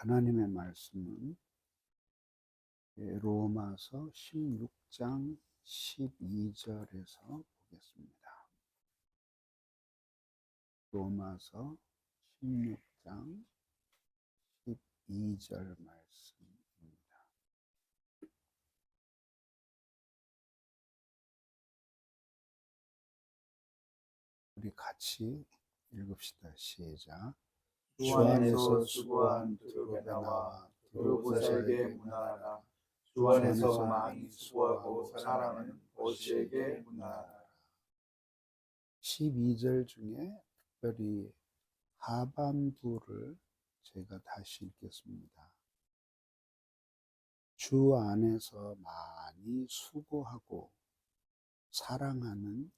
하나님의 말씀은 로마서 16장 12절에서 보겠습니다. 로마서 16장 12절 말씀입니다. 우리 같이 읽읍시다. 시작. 주 안에서 수고한 두루베나와 두루보사에게 문안하라. 주 안에서 많이 수고하고 사랑하는 보시에게 문안하라. 12절 중에 특별히 하반부를 제가 다시 읽겠습니다. 주 안에서 많이 수고하고 사랑하는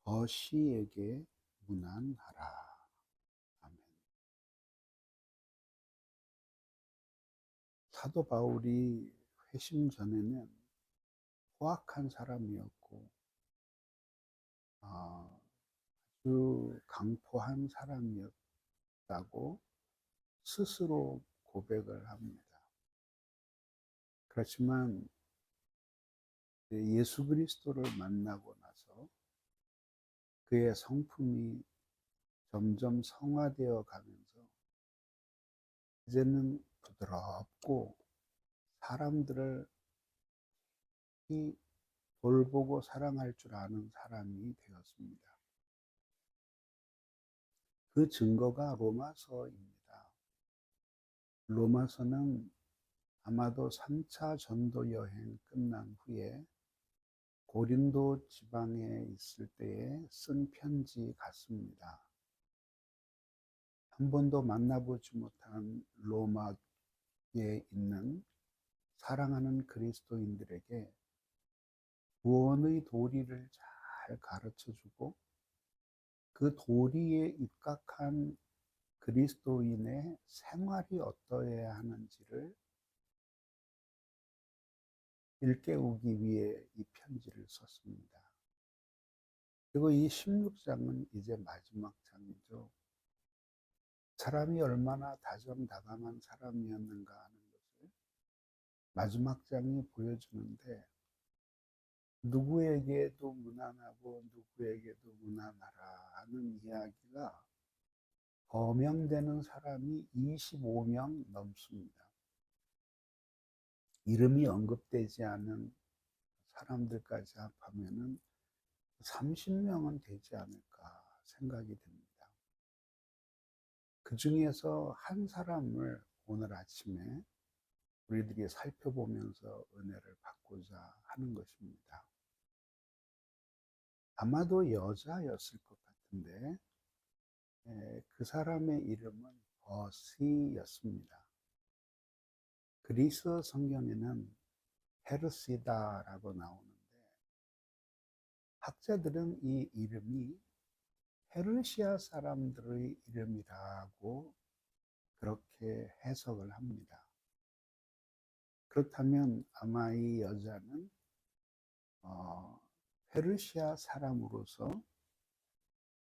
버시에게 문안하라. 아멘. 사도 바울이 회심 전에는 포악한 사람이었고 아주 강포한 사람이었다고 스스로 고백을 합니다. 그렇지만 예수 그리스도를 만나고 나서 그의 성품이 점점 성화되어 가면서 이제는 부드럽고 사람들을 돌보고 사랑할 줄 아는 사람이 되었습니다. 그 증거가 로마서입니다. 로마서는 아마도 3차 전도 여행 끝난 후에 고린도 지방에 있을 때에 쓴 편지 같습니다. 한 번도 만나보지 못한 로마에 있는 사랑하는 그리스도인들에게 구원의 도리를 잘 가르쳐주고 그 도리에 입각한 그리스도인의 생활이 어떠해야 하는지를 일깨우기 위해 이 편지를 썼습니다. 그리고 이 16장은 이제 마지막 장이죠. 사람이 얼마나 다정다감한 사람이었는가 하는 것을 마지막 장이 보여주는데 누구에게도 무난하고 누구에게도 무난하라 하는 이야기가 거명되는 사람이 25명 넘습니다. 이름이 언급되지 않은 사람들까지 합하면은 30명은 되지 않을까 생각이 됩니다. 그 중에서 한 사람을 오늘 아침에 우리들이 살펴보면서 은혜를 받고자 하는 것입니다. 아마도 여자였을 것 같은데 그 사람의 이름은 버시였습니다. 그리스 성경에는 헤르시다라고 나오는데 학자들은 이 이름이 페르시아 사람들의 이름이라고 그렇게 해석을 합니다. 그렇다면 아마 이 여자는 페르시아 사람으로서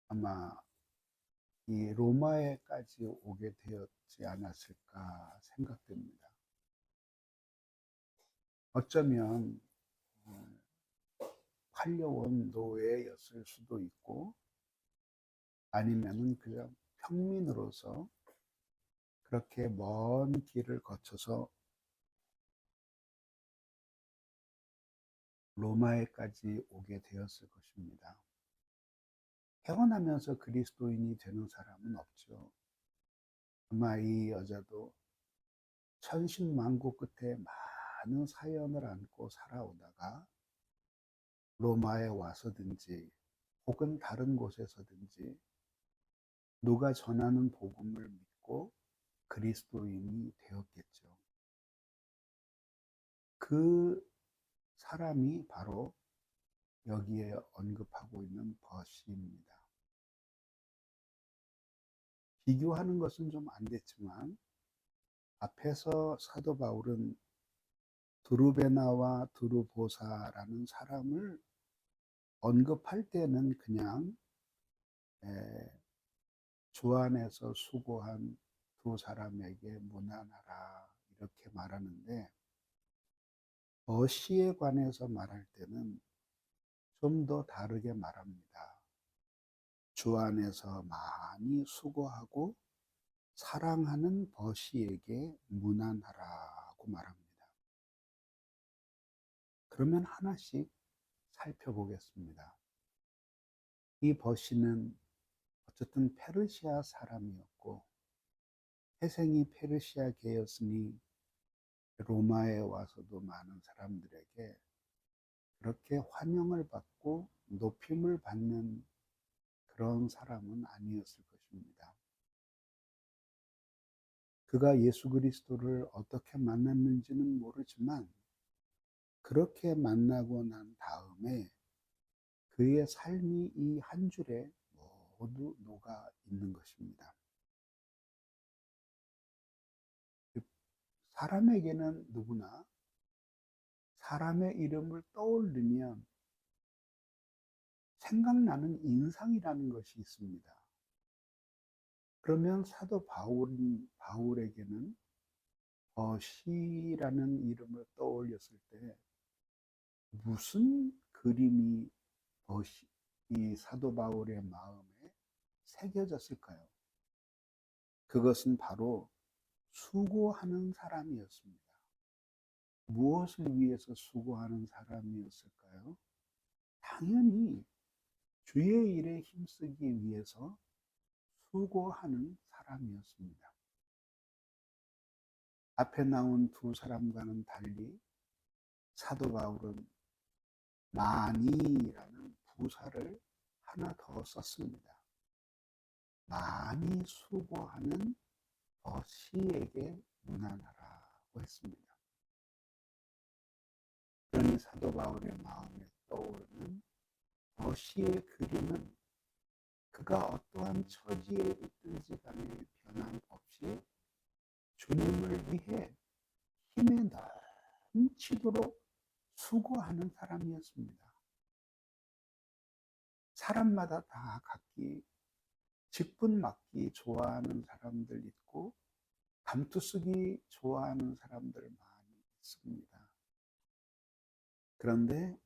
아마 이 로마에까지 오게 되었지 않았을까 생각됩니다. 어쩌면 팔려온 노예였을 수도 있고 아니면은 그냥 평민으로서 그렇게 먼 길을 거쳐서 로마에까지 오게 되었을 것입니다. 태어나면서 그리스도인이 되는 사람은 없죠. 아마 이 여자도 천신만고 끝에 많은 사연을 안고 살아오다가 로마에 와서든지 혹은 다른 곳에서든지 누가 전하는 복음을 믿고 그리스도인이 되었겠죠. 그 사람이 바로 여기에 언급하고 있는 버시입니다. 비교하는 것은 좀 안 됐지만 앞에서 사도 바울은 두루베나와 두루보사라는 사람을 언급할 때는 그냥 주 안에서 수고한 두 사람에게 문안하라 이렇게 말하는데, 버시에 관해서 말할 때는 좀 더 다르게 말합니다. 주 안에서 많이 수고하고 사랑하는 버시에게 문안하라고 말합니다. 그러면 하나씩 살펴보겠습니다. 이 버시는 어쨌든 페르시아 사람이었고, 태생이 페르시아계였으니 로마에 와서도 많은 사람들에게 그렇게 환영을 받고 높임을 받는 그런 사람은 아니었을 것입니다. 그가 예수 그리스도를 어떻게 만났는지는 모르지만, 그렇게 만나고 난 다음에 그의 삶이 이 한 줄에 모두 녹아 있는 것입니다. 사람에게는 누구나 사람의 이름을 떠올리면 생각나는 인상이라는 것이 있습니다. 그러면 사도 바울에게는 버시라는 이름을 떠올렸을 때 무슨 그림이 이 사도 바울의 마음에 새겨졌을까요? 그것은 바로 수고하는 사람이었습니다. 무엇을 위해서 수고하는 사람이었을까요? 당연히 주의 일에 힘쓰기 위해서 수고하는 사람이었습니다. 앞에 나온 두 사람과는 달리 사도 바울은 많이라는 부사를 하나 더 썼습니다. 많이 수고하는 버시에게 문안하라고 했습니다. 그러니 사도 바울의 마음에 떠오르는 버시의 그림은 그가 어떠한 처지에 있든지 간에 변함없이 주님을 위해 힘에 넘치도록 수고하는 사람이었습니다. 사람마다 다 각기 직분 맡기 좋아하는 사람들 있고 감투 쓰기 좋아하는 사람들 많이 있습니다. 그런데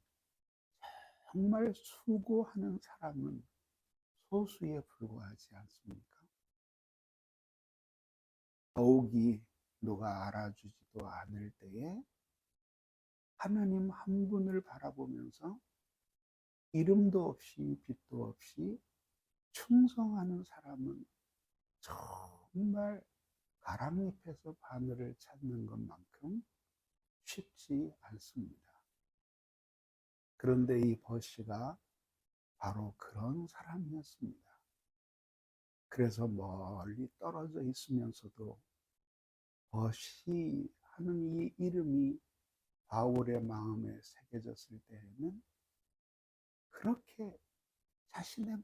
정말 수고하는 사람은 소수에 불과하지 않습니까? 더욱이 누가 알아주지도 않을 때에 하나님 한 분을 바라보면서 이름도 없이 빛도 없이 충성하는 사람은 정말 가랑잎에서 바늘을 찾는 것만큼 쉽지 않습니다. 그런데 이 버시가 바로 그런 사람이었습니다. 그래서 멀리 떨어져 있으면서도 버시 하는 이 이름이 바울의 마음에 새겨졌을 때에는 그렇게 자신의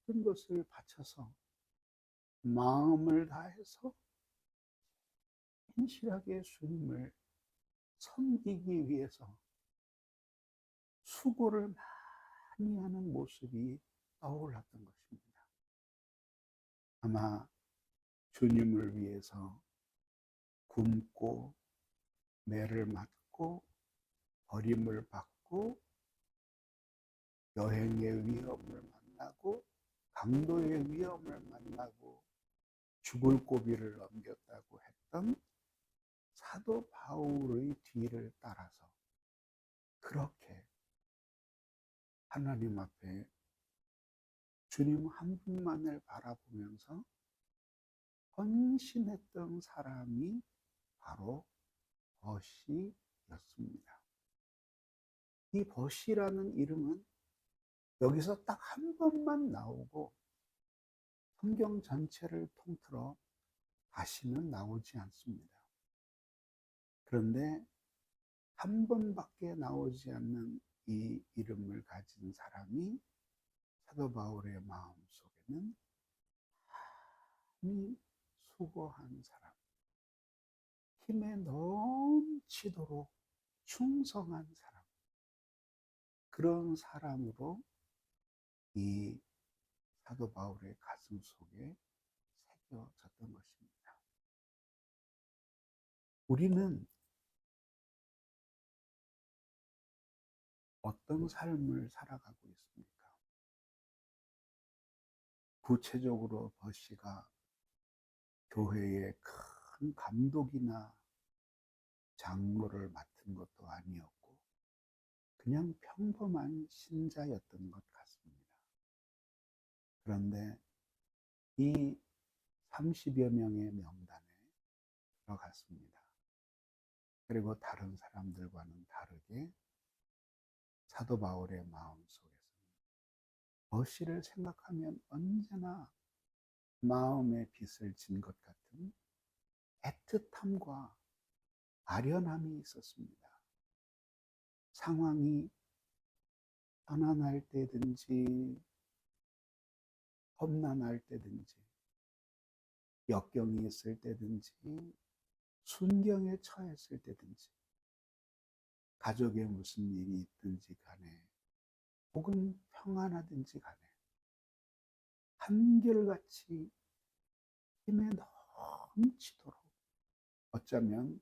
모든 것을 바쳐서 마음을 다해서 신실하게 주님을 섬기기 위해서 수고를 많이 하는 모습이 떠올랐던 것입니다. 아마 주님을 위해서 굶고 매를 맞고 버림을 받고 여행의 위험을 만나고 강도의 위험을 만나고 죽을 고비를 넘겼다고 했던 사도 바울의 뒤를 따라서 그렇게 하나님 앞에 주님 한 분만을 바라보면서 헌신했던 사람이 바로 버시였습니다. 이 버시라는 이름은 여기서 딱 한 번만 나오고 성경 전체를 통틀어 다시는 나오지 않습니다. 그런데 한 번밖에 나오지 않는 이 이름을 가진 사람이 사도 바울의 마음 속에는 많이 수고한 사람, 힘에 넘치도록 충성한 사람, 그런 사람으로 이 사도 바울의 가슴 속에 새겨졌던 것입니다. 우리는 어떤 삶을 살아가고 있습니까? 구체적으로 버시가 교회의 큰 감독이나 장로를 맡은 것도 아니었고 그냥 평범한 신자였던 것 같습니다. 그런데 이 30여 명의 명단에 들어갔습니다. 그리고 다른 사람들과는 다르게 사도 바울의 마음속에서는 버시를 생각하면 언제나 마음에 빚을 진 것 같은 애틋함과 아련함이 있었습니다. 상황이 편안할 때든지 험난할 때든지 역경이 있을 때든지 순경에 처했을 때든지 가족에 무슨 일이 있든지 간에 혹은 평안하든지 간에 한결같이 힘에 넘치도록 어쩌면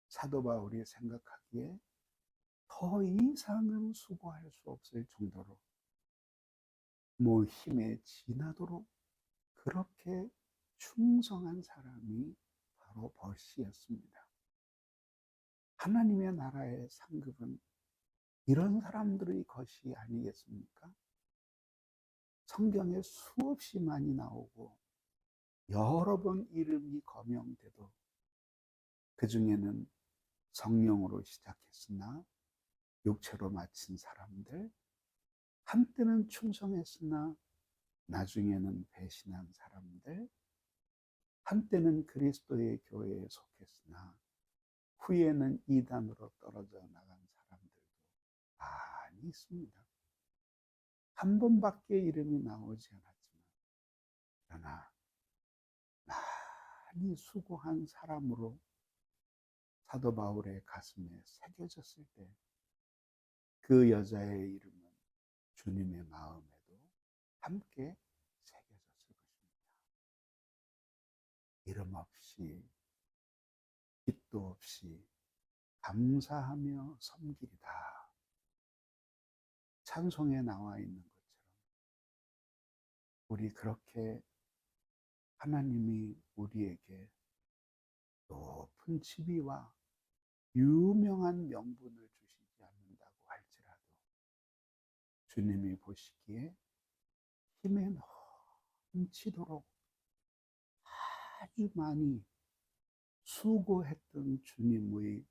사도 바울이 생각하기에 더 이상은 수고할 수 없을 정도로 힘에 지나도록 그렇게 충성한 사람이 바로 버시였습니다. 하나님의 나라의 상급은 이런 사람들의 것이 아니겠습니까? 성경에 수없이 많이 나오고 여러 번 이름이 거명돼도 그 중에는 성령으로 시작했으나 육체로 마친 사람들, 한때는 충성했으나 나중에는 배신한 사람들, 한때는 그리스도의 교회에 속했으나 후에는 이단으로 떨어져 나간 사람들도 많이 있습니다. 한 번밖에 이름이 나오지 않았지만 그러나 많이 수고한 사람으로 사도 바울의 가슴에 새겨졌을 때 그 여자의 이름은 주님의 마음에도 함께 새겨졌을 것입니다. 이름 없이 빛도 없이 감사하며 섬기리다. 찬송에 나와 있는 것처럼 우리 그렇게 하나님이 우리에게 높은 지위와 유명한 명분을 주시지 않는다고 할지라도 주님이 보시기에 힘에 넘치도록 아주 많이 수고했던 주님의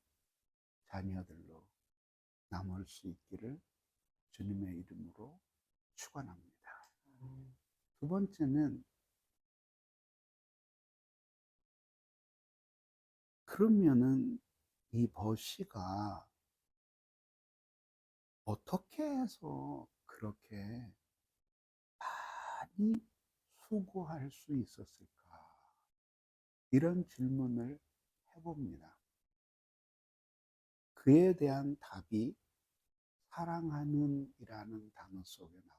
자녀들로 남을 수 있기를 주님의 이름으로 축원합니다. 두 번째는 그러면은 이 버시가 어떻게 해서 그렇게 많이 수고할 수 있었을까? 이런 질문을 해봅니다. 그에 대한 답이 사랑하는 이라는 단어 속에 나옵니다.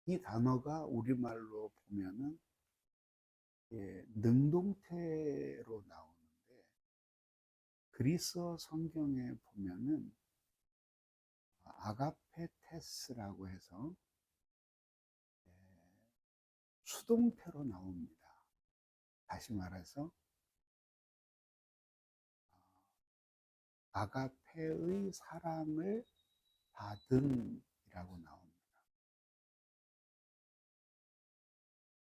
이 단어가 우리말로 보면은 능동태로 나오는데 그리스어 성경에 보면은 아가페테스라고 해서 수동태로 나옵니다. 다시 말해서 아가페의 사랑을 받은이라고 나옵니다.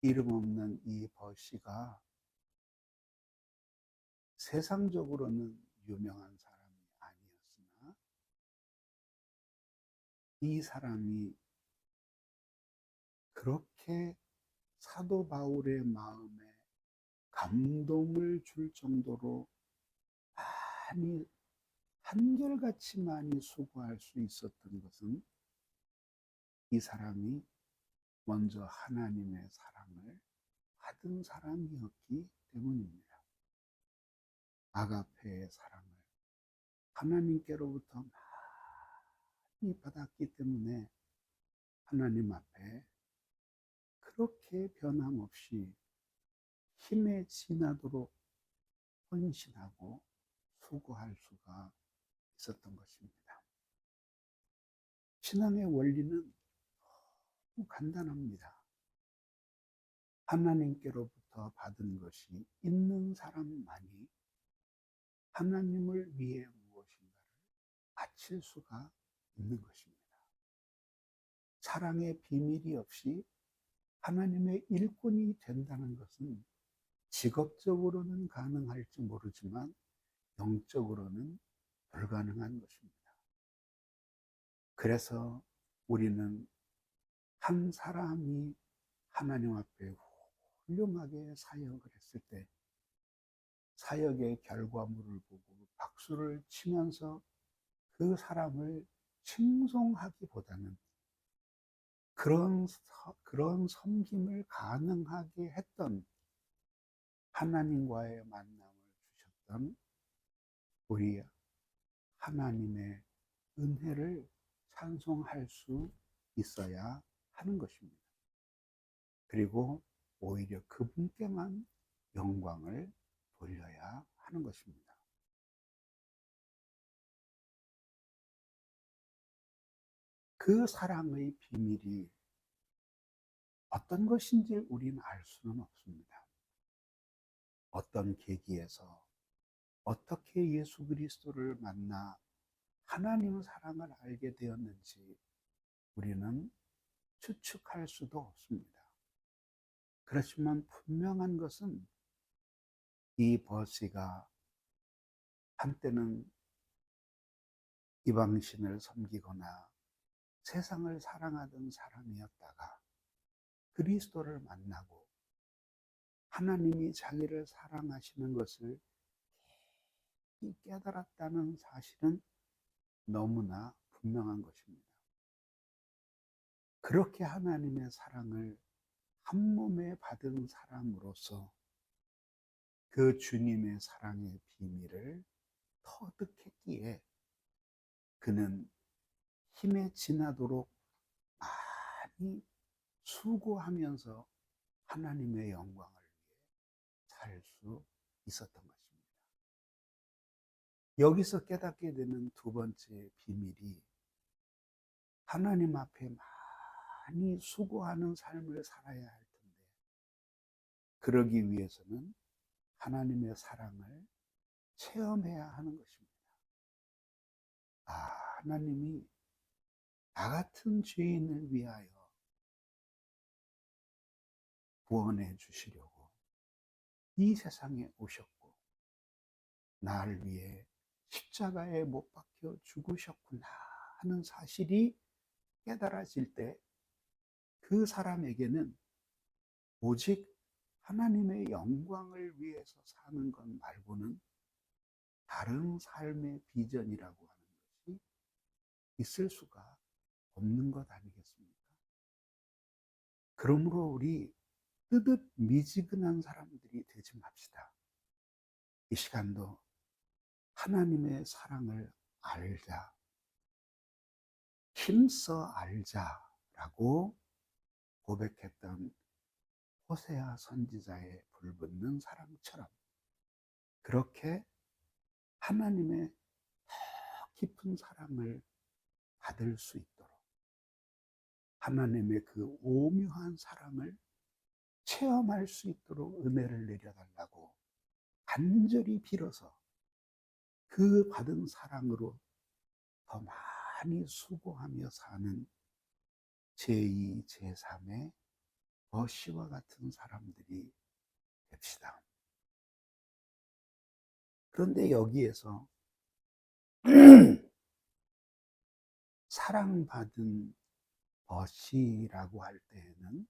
이름 없는 이 버시가 세상적으로는 유명한 사람이 아니었으나 이 사람이 그렇게 사도 바울의 마음에 감동을 줄 정도로 많이 한결같이 많이 수고할 수 있었던 것은 이 사람이 먼저 하나님의 사랑을 받은 사람이었기 때문입니다. 아가페의 사랑을 하나님께로부터 많이 받았기 때문에 하나님 앞에 그렇게 변함없이 힘에 지나도록 헌신하고 수고할 수가 있었던 것입니다. 신앙의 원리는 너무 간단합니다. 하나님께로부터 받은 것이 있는 사람만이 하나님을 위해 무엇인가를 바칠 수가 있는 것입니다. 사랑의 비밀이 없이 하나님의 일꾼이 된다는 것은 직업적으로는 가능할지 모르지만 영적으로는 불가능한 것입니다. 그래서 우리는 한 사람이 하나님 앞에 훌륭하게 사역을 했을 때 사역의 결과물을 보고 박수를 치면서 그 사람을 칭송하기보다는 그런 섬김을 가능하게 했던 하나님과의 만남을 주셨던 우리 하나님의 은혜를 찬송할 수 있어야 하는 것입니다. 그리고 오히려 그분께만 영광을 돌려야 하는 것입니다. 그 사랑의 비밀이 어떤 것인지 우리는 알 수는 없습니다. 어떤 계기에서 어떻게 예수 그리스도를 만나 하나님 사랑을 알게 되었는지 우리는 추측할 수도 없습니다. 그렇지만 분명한 것은 이 버시가 한때는 이방신을 섬기거나 세상을 사랑하던 사람이었다가 그리스도를 만나고 하나님이 자기를 사랑하시는 것을 깨달았다는 사실은 너무나 분명한 것입니다. 그렇게 하나님의 사랑을 한 몸에 받은 사람으로서 그 주님의 사랑의 비밀을 터득했기에 그는 힘에 지나도록 많이 수고하면서 하나님의 영광을 위해 살 수 있었던 것입니다. 여기서 깨닫게 되는 두 번째 비밀이 하나님 앞에 많이 수고하는 삶을 살아야 할 텐데 그러기 위해서는 하나님의 사랑을 체험해야 하는 것입니다. 하나님이 나 같은 죄인을 위하여 구원해 주시려고 이 세상에 오셨고 나를 위해 십자가에 못 박혀 죽으셨구나 하는 사실이 깨달아질 때 그 사람에게는 오직 하나님의 영광을 위해서 사는 것 말고는 다른 삶의 비전이라고 하는 것이 있을 수가 없는 것 아니겠습니까? 그러므로 우리 뜨뜻미지근한 사람들이 되지 맙시다. 이 시간도 하나님의 사랑을 알자, 힘써 알자라고 고백했던 호세아 선지자의 불붙는 사랑처럼 그렇게 하나님의 더 깊은 사랑을 받을 수 있도록 하나님의 그 오묘한 사랑을 체험할 수 있도록 은혜를 내려달라고 간절히 빌어서 그 받은 사랑으로 더 많이 수고하며 사는 제2, 제3의 버시와 같은 사람들이 됩시다. 그런데 여기에서 사랑받은 버시라고 할 때에는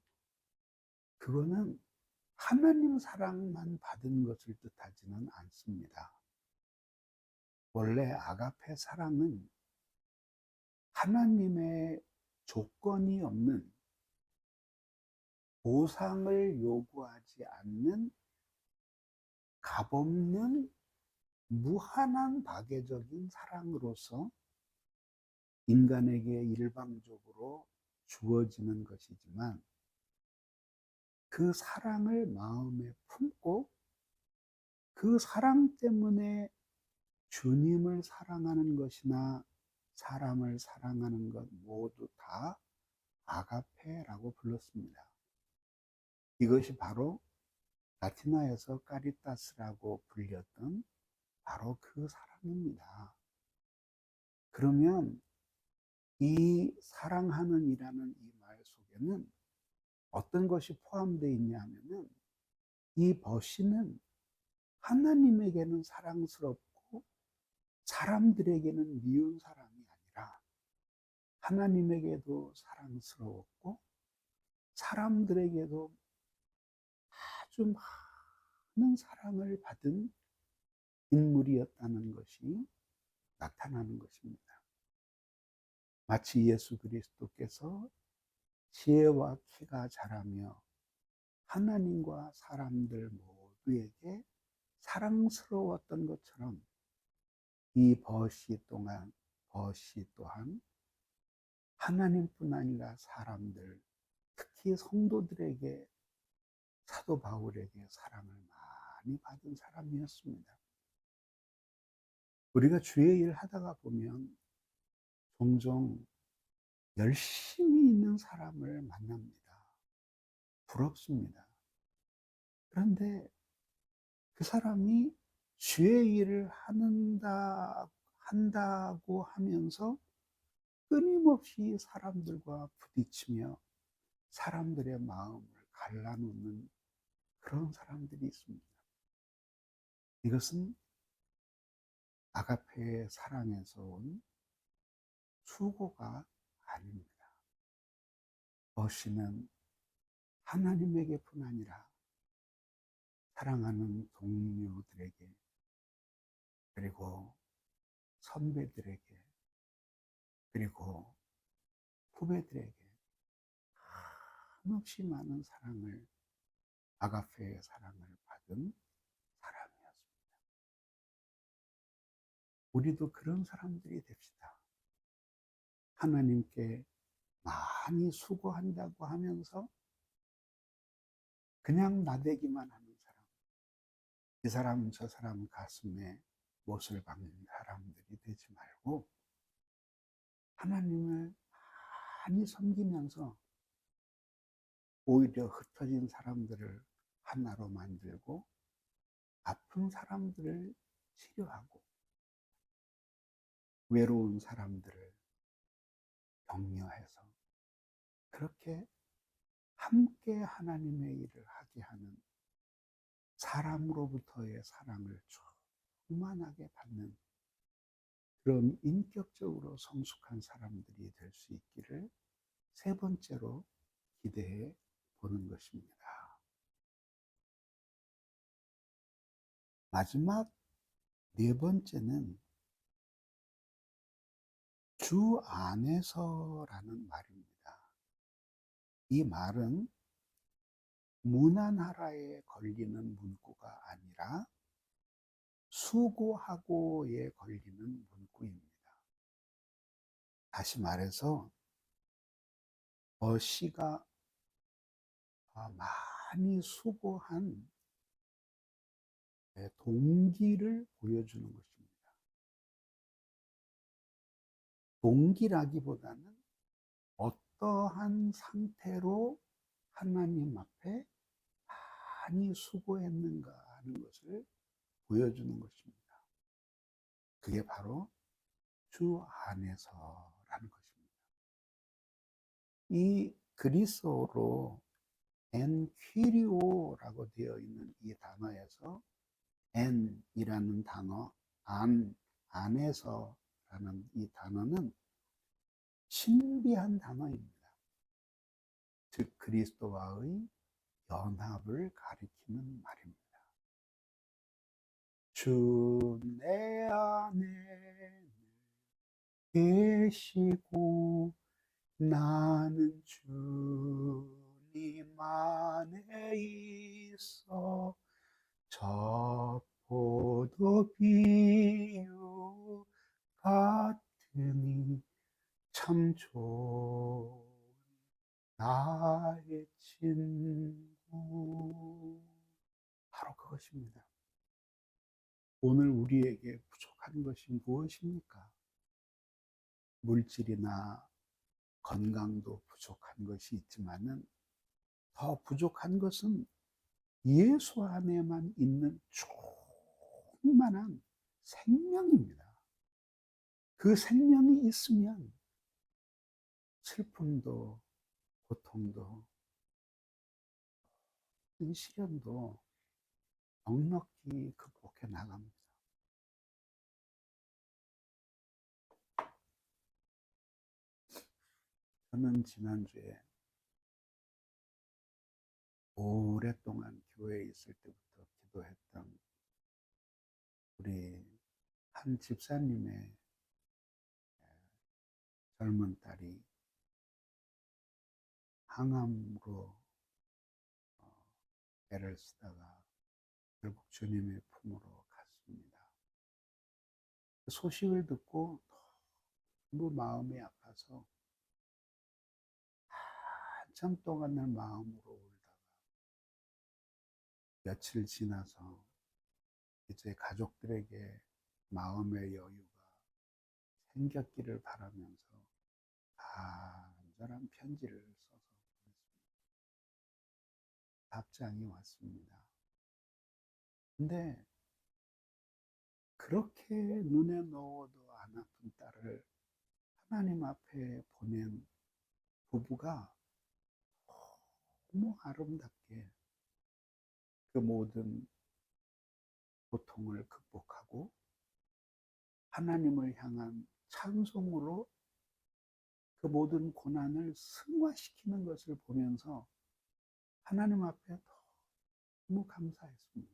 그거는 하나님 사랑만 받은 것을 뜻하지는 않습니다. 원래 아가페 사랑은 하나님의 조건이 없는 보상을 요구하지 않는 값없는 무한한 박애적인 사랑으로서 인간에게 일방적으로 주어지는 것이지만 그 사랑을 마음에 품고 그 사랑 때문에 주님을 사랑하는 것이나 사람을 사랑하는 것 모두 다 아가페라고 불렀습니다. 이것이 바로 라틴어에서 까리타스라고 불렸던 바로 그 사랑입니다. 그러면 이 사랑하는 이라는 이 말 속에는 어떤 것이 포함되어 있냐면은, 이 버시는 하나님에게는 사랑스럽고 사람들에게는 미운 사랑이 아니라 하나님에게도 사랑스러웠고 사람들에게도 아주 많은 사랑을 받은 인물이었다는 것이 나타나는 것입니다. 마치 예수 그리스도께서 지혜와 키가 자라며 하나님과 사람들 모두에게 사랑스러웠던 것처럼 이 버시 또한 하나님뿐 아니라 사람들, 특히 성도들에게, 사도 바울에게 사랑을 많이 받은 사람이었습니다. 우리가 주의 일 하다가 보면 종종 열심히 있는 사람을 만납니다. 부럽습니다. 그런데 그 사람이 주의 일을 한다고 하면서 끊임없이 사람들과 부딪히며 사람들의 마음을 갈라놓는 그런 사람들이 있습니다. 이것은 아가페의 사랑에서 온 수고가 아닙니다. 버시는 하나님에게뿐 아니라 사랑하는 동료들에게, 그리고 선배들에게, 그리고 후배들에게 한없이 많은 사랑을, 아가페의 사랑을 받은 사람이었습니다. 우리도 그런 사람들이 됩시다. 하나님께 많이 수고한다고 하면서 그냥 나대기만 하는 사람, 이 사람 저 사람 가슴에 못을 박는 사람들이 되지 말고 하나님을 많이 섬기면서 오히려 흩어진 사람들을 하나로 만들고 아픈 사람들을 치료하고 외로운 사람들을 격려해서 그렇게 함께 하나님의 일을 하게 하는, 사람으로부터의 사랑을 충만하게 받는 그런 인격적으로 성숙한 사람들이 될 수 있기를 세 번째로 기대해 보는 것입니다. 마지막 네 번째는 주 안에서라는 말입니다. 이 말은 무난하라에 걸리는 문구가 아니라 수고하고에 걸리는 문구입니다. 다시 말해서 버시가 많이 수고한 동기를 보여주는 것입니다. 동기라기보다는 어떠한 상태로 하나님 앞에 많이 수고했는가 하는 것을 보여주는 것입니다. 그게 바로 주 안에서라는 것입니다. 이 그리스어로 엔퀴리오라고 되어 있는 이 단어에서 엔이라는 단어, 안에서라는 이 단어는 신비한 단어입니다. 즉 그리스도와의 연합을 가리키는 말입니다. 주 내 안에 계시고 나는 주님 안에 있어 저 포도 비유 같으니 참 좋은 나의 친구. 바로 그것입니다. 오늘 우리에게 부족한 것이 무엇입니까? 물질이나 건강도 부족한 것이 있지만은 더 부족한 것은 예수 안에만 있는 충만한 생명입니다. 그 생명이 있으면 슬픔도 고통도 시련도 넉넉히 극복해 나갑니다. 저는 지난주에 오랫동안 교회에 있을 때부터 기도했던 우리 한 집사님의 젊은 딸이 항암으로 애를 쓰다가 결국 주님의 품으로 갔습니다. 그 소식을 듣고 너무 마음이 아파서 한참 동안을 마음으로 울다가 며칠 지나서 이제 가족들에게 마음의 여유가 생겼기를 바라면서 간절한 편지를 써서 보냈습니다. 답장이 왔습니다. 근데 그렇게 눈에 넣어도 안 아픈 딸을 하나님 앞에 보낸 부부가 너무 아름답게 그 모든 고통을 극복하고 하나님을 향한 찬송으로 그 모든 고난을 승화시키는 것을 보면서 하나님 앞에 너무 감사했습니다.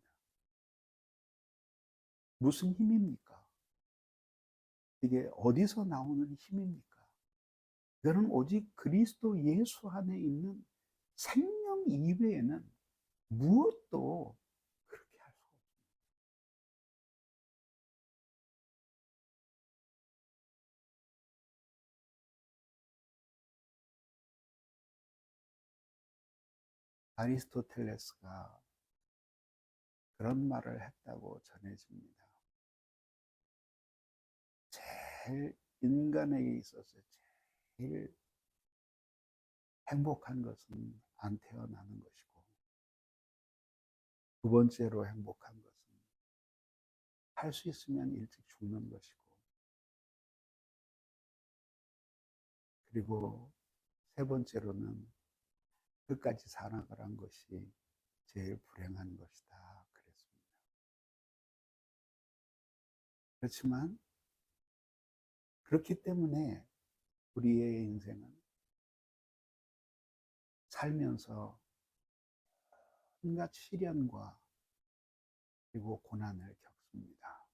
무슨 힘입니까? 이게 어디서 나오는 힘입니까? 이거는 오직 그리스도 예수 안에 있는 생명 이외에는 무엇도 그렇게 할 수 없습니다. 아리스토텔레스가 그런 말을 했다고 전해집니다. 제일 인간에게 있어서 제일 행복한 것은 안 태어나는 것이고, 두 번째로 행복한 것은 할 수 있으면 일찍 죽는 것이고, 그리고 세 번째로는 끝까지 살아가란 것이 제일 불행한 것이다. 그랬습니다. 그렇지만 그렇기 때문에 우리의 인생은 살면서 온갖 시련과 그리고 고난을 겪습니다.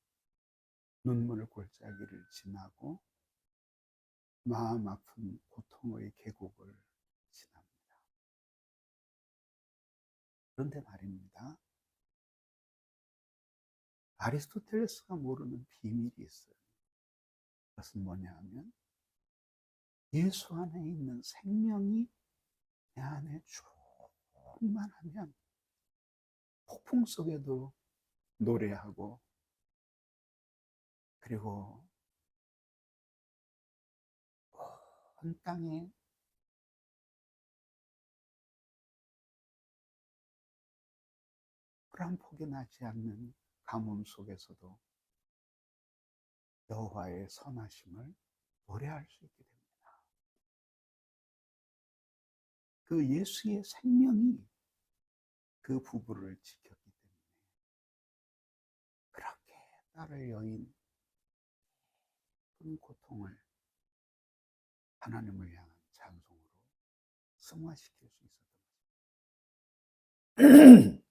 눈물 골짜기를 지나고 마음 아픈 고통의 계곡을 지납니다. 그런데 말입니다. 아리스토텔레스가 모르는 비밀이 있어요. 그것은 뭐냐 하면 예수 안에 있는 생명이 내 안에 충만하면 폭풍 속에도 노래하고 그리고 온 땅에 불 한 폭이 나지 않는 가뭄 속에서도 여호와의 선하심을 노래할 수 있게 됩니다. 그 예수의 생명이 그 부부를 지켰기 때문에 그렇게 딸을 여인 큰 고통을 하나님을 향한 찬송으로 승화시킬 수 있었던 것입니다.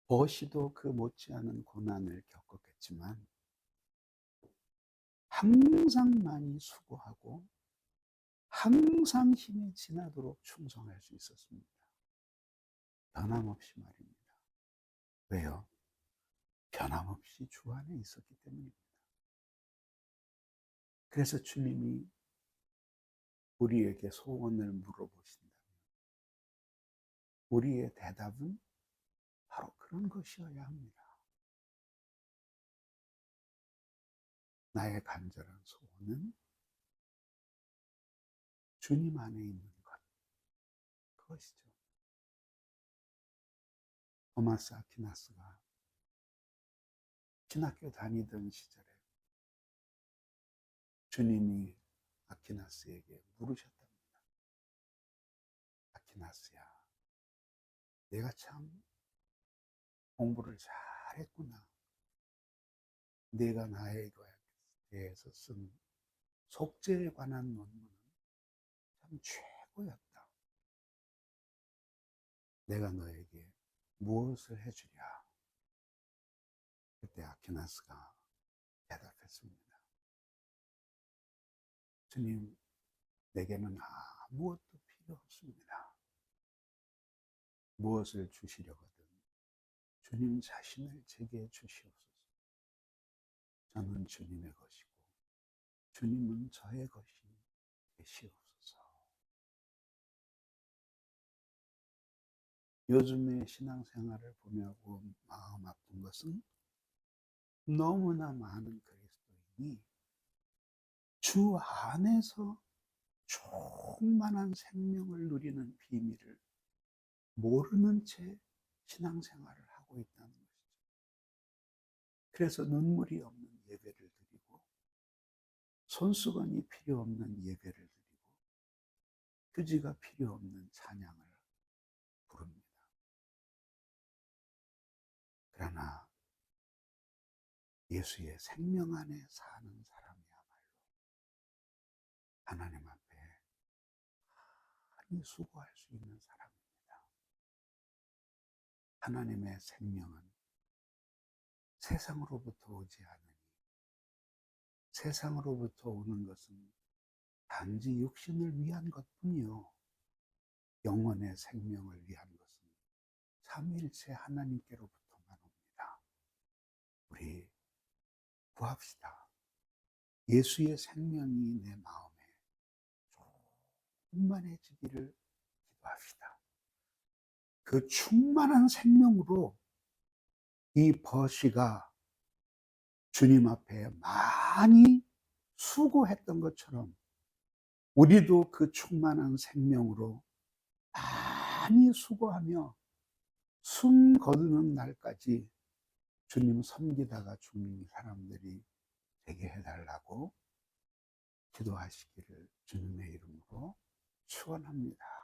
버시도 그 못지않은 고난을 겪었겠지만 항상 많이 수고하고 항상 힘이 지나도록 충성할 수 있었습니다. 변함없이 말입니다. 왜요? 변함없이 주 안에 있었기 때문입니다. 그래서 주님이 우리에게 소원을 물어보신다면 우리의 대답은 바로 그 그런 것이어야 합니다. 나의 간절한 소원은 주님 안에 있는 것, 그것이죠. 토마스 아퀴나스가 신학교 다니던 시절에 주님이 아퀴나스에게 물으셨답니다. 아퀴나스야, 내가 참 공부를 잘했구나. 내가 나에 대해서 쓴 속죄에 관한 논문은 참 최고였다. 내가 너에게 무엇을 해주랴? 그때 아퀴나스가 대답했습니다. 주님, 내게는 아무것도 필요 없습니다. 무엇을 주시려거든 주님 자신을 제게 주시옵소서. 저는 주님의 것이고 주님은 저의 것이 되시옵소서. 요즘의 신앙생활을 보면서 마음 아픈 것은 너무나 많은 그리스도인이 주 안에서 충만한 생명을 누리는 비밀을 모르는 채 신앙생활을 하고 있다는 것이죠. 그래서 눈물이 없는 예배를 드리고 손수건이 필요 없는 예배를 드리고 휴지가 필요 없는 찬양을 부릅니다. 그러나 예수의 생명 안에 사는 사람이야말로 하나님 앞에 많이 수고할 수 있는 사람입니다. 하나님의 생명은 세상으로부터 오지 않으니 세상으로부터 오는 것은 단지 육신을 위한 것뿐이요 영혼의 생명을 위한 것은 삼위일체 하나님께로부터만 옵니다. 우리 구합시다. 예수의 생명이 내 마음에 충만해지기를 기도합시다. 그 충만한 생명으로 이 버시가 주님 앞에 많이 수고했던 것처럼 우리도 그 충만한 생명으로 많이 수고하며 숨 거두는 날까지 주님 섬기다가 죽는 사람들이 되게 해달라고 기도하시기를 주님의 이름으로 축원합니다.